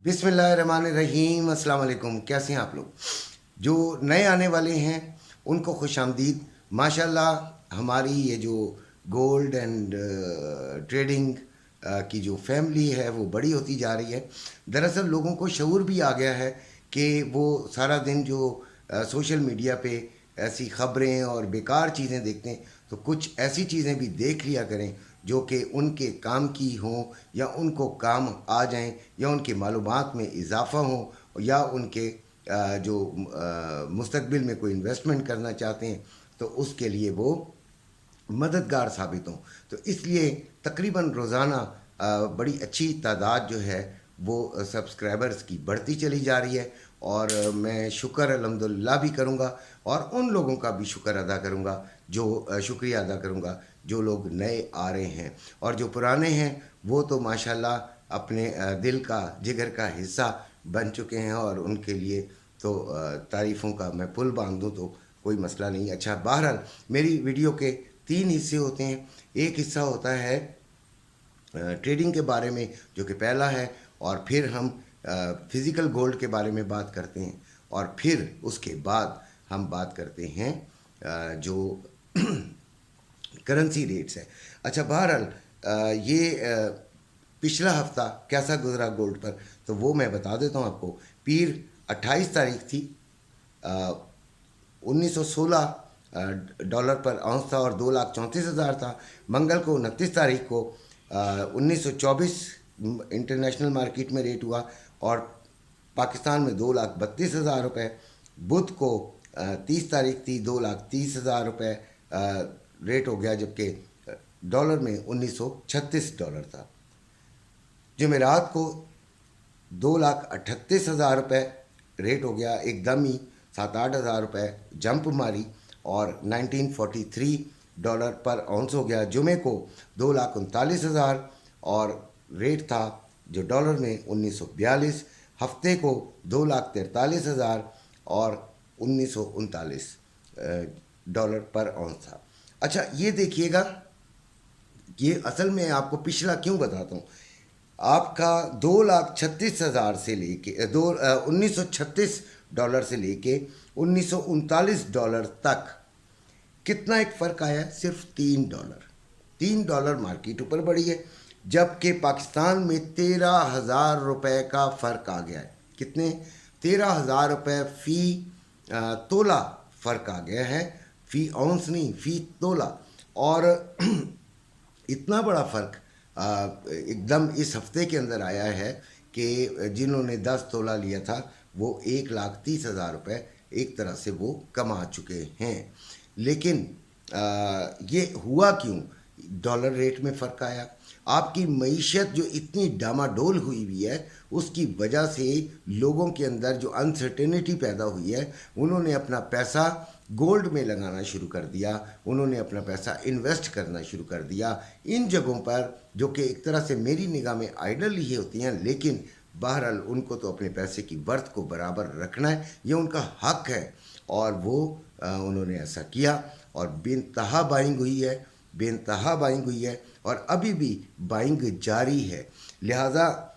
बिस्मिल्लाहिर्रहमानिर्रहीम, अस्सलाम वालेकुम। कैसे हैं आप लोग? जो नए आने वाले हैं उनको खुशामदीद। माशाल्लाह हमारी ये जो गोल्ड एंड ट्रेडिंग की जो फैमिली है वो बड़ी होती जा रही है। दरअसल लोगों को शऊर भी आ गया है कि वो सारा दिन जो सोशल मीडिया पे ऐसी ख़बरें और बेकार चीज़ें देखते हैं, तो कुछ ऐसी चीज़ें भी देख लिया करें जो कि उनके काम की हों या उनको काम आ जाएं या उनकी मालूमात में इजाफ़ा हो या उनके जो मुस्तकबिल में कोई इन्वेस्टमेंट करना चाहते हैं तो उसके लिए वो मददगार साबित हों। तो इसलिए तकरीबन रोज़ाना बड़ी अच्छी तादाद जो है वो सब्सक्राइबर्स की बढ़ती चली जा रही है। और मैं शुक्र अल्हम्दुलिल्लाह भी करूँगा और उन लोगों का भी शुक्र अदा करूँगा जो शुक्रिया अदा करूँगा जो लोग नए आ रहे हैं। और जो पुराने हैं वो तो माशाल्लाह अपने दिल का जिगर का हिस्सा बन चुके हैं और उनके लिए तो तारीफ़ों का मैं पुल बांध दूँ तो कोई मसला नहीं। अच्छा, बहरहाल मेरी वीडियो के 3 हिस्से होते हैं। एक हिस्सा होता है ट्रेडिंग के बारे में जो कि पहला है, और फिर हम फिज़िकल गोल्ड के बारे में बात करते हैं, और फिर उसके बाद हम बात करते हैं जो करेंसी रेट्स है। अच्छा, बहरहाल ये पिछला हफ्ता कैसा गुजरा गोल्ड पर, तो वो मैं बता देता हूँ आपको। पीर 28 तारीख थी, 1916 डॉलर पर आउंस था और 2,34,000 था। मंगल को 29 तारीख को 1924 इंटरनेशनल मार्केट में रेट हुआ और पाकिस्तान में 2,32,000 रुपये। बुध को 30 तारीख थी, 2,30,000 रुपये रेट हो गया, जबकि डॉलर में 1936 डॉलर था। जुमेरात को 2,38,000 रुपये रेट हो गया, एकदम ही 7-8 हज़ार रुपये जंप मारी और 1943 डॉलर पर आउंस हो गया। जुमे को 2,39,000 और रेट था जो डॉलर में 1942। हफ्ते को 2,43,000 और 1939 डॉलर पर आउंस था। अच्छा, ये देखिएगा, ये असल में आपको पिछला क्यों बताता हूँ। आपका 2,36,000 से लेके 1936 डॉलर से लेके 1939 डॉलर तक कितना एक फ़र्क आया है? सिर्फ $3 मार्केट ऊपर बढ़ी है, जबकि पाकिस्तान में 13,000 रुपये का फ़र्क आ गया है। कितने? 13,000 रुपये फ़ी तोला फ़र्क आ गया है, फ़ी आउंस नहीं, फ़ी तोला। और इतना बड़ा फ़र्क एकदम इस हफ्ते के अंदर आया है कि जिन्होंने 10 तोला लिया था वो 1,30,000 रुपये एक तरह से वो कमा चुके हैं। लेकिन ये हुआ क्यों? डॉलर रेट में फ़र्क आया। आपकी मईशत जो इतनी डामाडोल हुई हुई है उसकी वजह से लोगों के अंदर जो अनसर्टेनिटी पैदा हुई है, उन्होंने अपना पैसा गोल्ड में लगाना शुरू कर दिया, उन्होंने अपना पैसा इन्वेस्ट करना शुरू कर दिया इन जगहों पर जो कि एक तरह से मेरी निगाह में आइडल ही होती हैं। लेकिन बहरहाल उनको तो अपने पैसे की वर्थ को बराबर रखना है, ये उनका हक है और वो उन्होंने ऐसा किया और बेइंतहा बाइंग हुई है, बेइंतहा बाइंग हुई है और अभी भी बाइंग जारी है। लिहाजा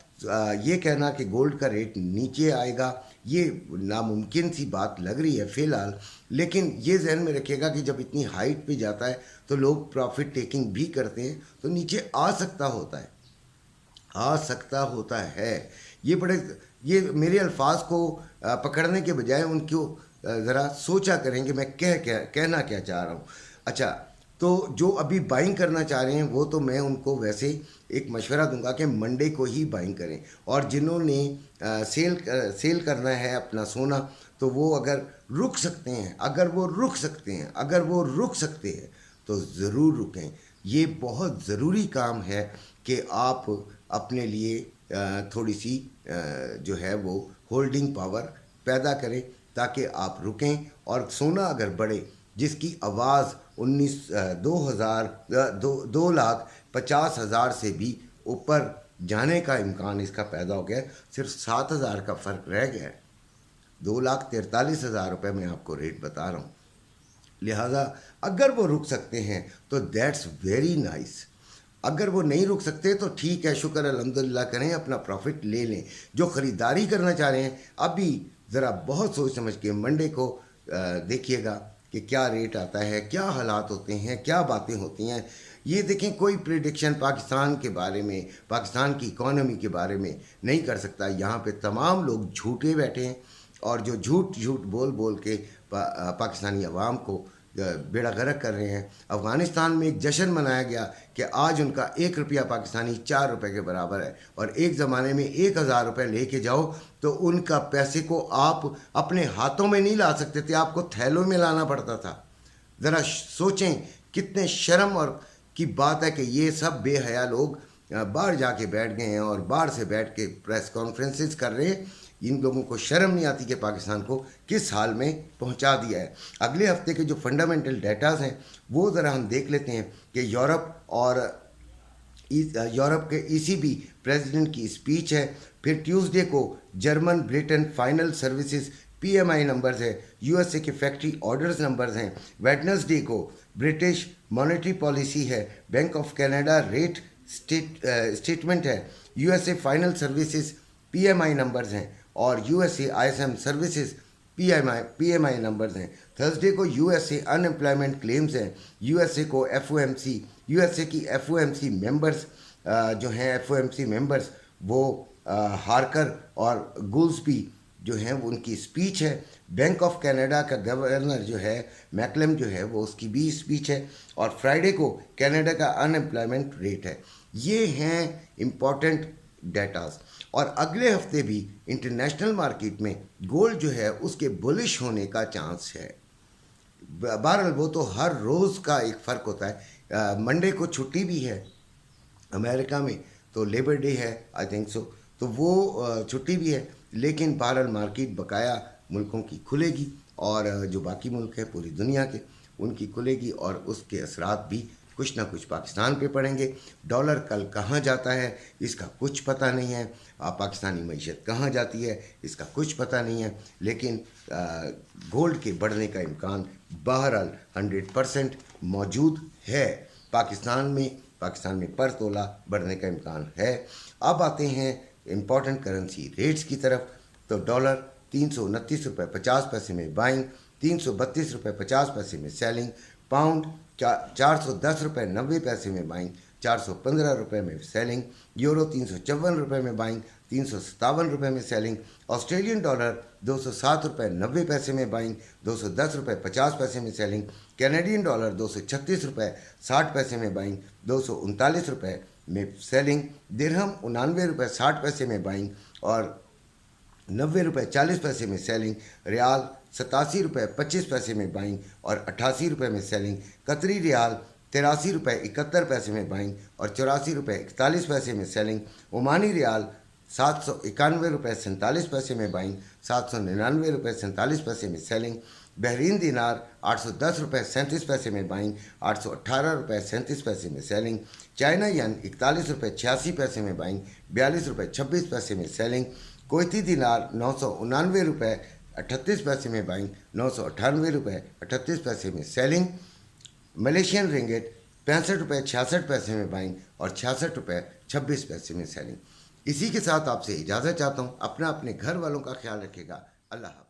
ये कहना कि गोल्ड का रेट नीचे आएगा ये नामुमकिन सी बात लग रही है फ़िलहाल। लेकिन ये जहन में रखिएगा कि जब इतनी हाइट पे जाता है तो लोग प्रॉफिट टेकिंग भी करते हैं, तो नीचे आ सकता होता है, आ सकता होता है। ये मेरे अल्फाज को पकड़ने के बजाय उनको ज़रा सोचा करेंगे मैं कहना क्या चाह रहा हूँ। अच्छा, तो जो अभी बाइंग करना चाह रहे हैं वो तो मैं उनको एक मशवरा दूंगा कि मंडे को ही बाइंग करें, और जिन्होंने सेल करना है अपना सोना तो वो अगर रुक सकते हैं, अगर वो रुक सकते हैं तो ज़रूर रुकें। ये बहुत ज़रूरी काम है कि आप अपने लिए थोड़ी सी जो है वो होल्डिंग पावर पैदा करें ताकि आप रुकें। और सोना अगर बढ़े जिसकी आवाज़ 2,50,000 से भी ऊपर जाने का इम्कान इसका पैदा हो गया है, सिर्फ 7,000 का फ़र्क रह गया है। 2,43,000 रुपये में आपको रेट बता रहा हूँ। लिहाजा अगर वो रुक सकते हैं तो दैट्स वेरी नाइस। अगर वो नहीं रुक सकते तो ठीक है, शुक्र अल्हम्दुलिल्लाह करें, अपना प्रॉफिट ले लें। जो ख़रीदारी करना चाह रहे हैं अभी ज़रा बहुत सोच समझ के मंडे को देखिएगा कि क्या रेट आता है, क्या हालात होते हैं, क्या बातें होती हैं। ये देखें, कोई प्रिडिक्शन पाकिस्तान के बारे में, पाकिस्तान की इकॉनमी के बारे में नहीं कर सकता। यहाँ पे तमाम लोग झूठे बैठे हैं और जो झूठ बोल बोल के पाकिस्तानी अवाम को बेड़ा गर्क कर रहे हैं। अफ़गानिस्तान में एक जश्न मनाया गया कि आज उनका 1 रुपया पाकिस्तानी 4 रुपये के बराबर है, और एक ज़माने में 1000 रुपये लेके जाओ तो उनका पैसे को आप अपने हाथों में नहीं ला सकते थे, आपको थैलों में लाना पड़ता था। ज़रा सोचें कितने शर्म और की बात है कि ये सब बेहया लोग बाहर जाके बैठ गए हैं और बाहर से बैठ के प्रेस कॉन्फ्रेंसेस कर रहे हैं। इन लोगों को शर्म नहीं आती कि पाकिस्तान को किस हाल में पहुंचा दिया है। अगले हफ्ते के जो फंडामेंटल डेटाज हैं वो ज़रा हम देख लेते हैं कि यूरोप के ईसीबी प्रेसिडेंट की स्पीच है। फिर ट्यूसडे को German Britain final services PMI numbers है, यूएसए के फैक्ट्री ऑर्डर्स नंबर्स हैं। वेडनेसडे को ब्रिटिश मॉनेटरी पॉलिसी है, bank of Canada rate statement है, USA final services PMI numbers हैं, और USA ISM services PMI numbers हैं। थर्सडे को यूएसए अनएम्प्लॉयमेंट क्लेम्स हैं, यूएसए को एफओएमसी, यूएसए की एफओएमसी मेंबर्स जो हैं एफओएमसी मेंबर्स वो हार्कर और गुल्सबी जो हैं वो उनकी स्पीच है। बैंक ऑफ कनाडा का गवर्नर जो है मैकलम जो है वो उसकी भी स्पीच है, और फ्राइडे को कनाडा का अनएम्प्लॉयमेंट रेट है। ये हैं इम्पॉर्टेंट डेटाज। और अगले हफ्ते भी इंटरनेशनल मार्केट में गोल्ड जो है उसके बुलिश होने का चांस है। बहरहाल वो तो हर रोज़ का एक फ़र्क होता है। मंडे को छुट्टी भी है अमेरिका में, तो लेबर डे है आई थिंक सो, तो वो छुट्टी भी है। लेकिन बहरहाल मार्केट बकाया मुल्कों की खुलेगी, और जो बाकी मुल्क हैं पूरी दुनिया के उनकी खुलेगी, और उसके असरात भी कुछ ना कुछ पाकिस्तान पे पड़ेंगे। डॉलर कल कहाँ जाता है इसका कुछ पता नहीं है, पाकिस्तानी मईशत कहाँ जाती है इसका कुछ पता नहीं है, लेकिन गोल्ड के बढ़ने का इम्कान बहरहाल 100% मौजूद है। पाकिस्तान में पर तोला बढ़ने का इम्कान है। अब आते हैं इम्पॉर्टेंट करेंसी रेट्स की तरफ। तो डॉलर 329 रुपये 50 पैसे में बाइंग, 332 रुपये 50 पैसे में सेलिंग। पाउंड 410 रुपये 90 पैसे में बाइंग, 415 रुपये में सेलिंग। यूरो 354 रुपये में बाइंग, 357 रुपये में सेलिंग। ऑस्ट्रेलियन डॉलर 207 रुपये 90 पैसे में बाइंग, 210 रुपये 50 पैसे में सेलिंग। कैनेडियन डॉलर 236 रुपये 60 पैसे में बाइंग, 239 रुपये में सेलिंग। दिरहम 99 रुपये 60 पैसे में बाइंग और 90 रुपये 40 पैसे में सेलिंग। रियाल 87 रुपये 25 पैसे में बाइंग और 88 रुपये में सेलिंग। कतरी रियाल 83 रुपये 71 पैसे में बाइंग और 84 रुपये 41 पैसे में सेलिंग। ओमानी रियाल 791 रुपये 47 पैसे में बाइंग, 799 रुपये 47 पैसे में सेलिंग। बहरीन दिनार 810 रुपये 37 पैसे में बाइंग, 818 रुपये 37 पैसे में सेलिंग। चाइना यन 41 रुपये 86 पैसे में बाइंग, 42 रुपये 26 पैसे में सेलिंग। कुवैती दिनार 999 रुपये 38 पैसे में बाइंग, 998 रुपये 38 पैसे में सेलिंग। मलेशियन रिंगिट 65 रुपये 66 पैसे में बाइंग और 66 रुपये 26 पैसे में सेलिंग। इसी के साथ आपसे इजाज़त चाहता हूँ। अपने घर वालों का ख्याल रखिएगा। अल्लाह हाफ़िज़।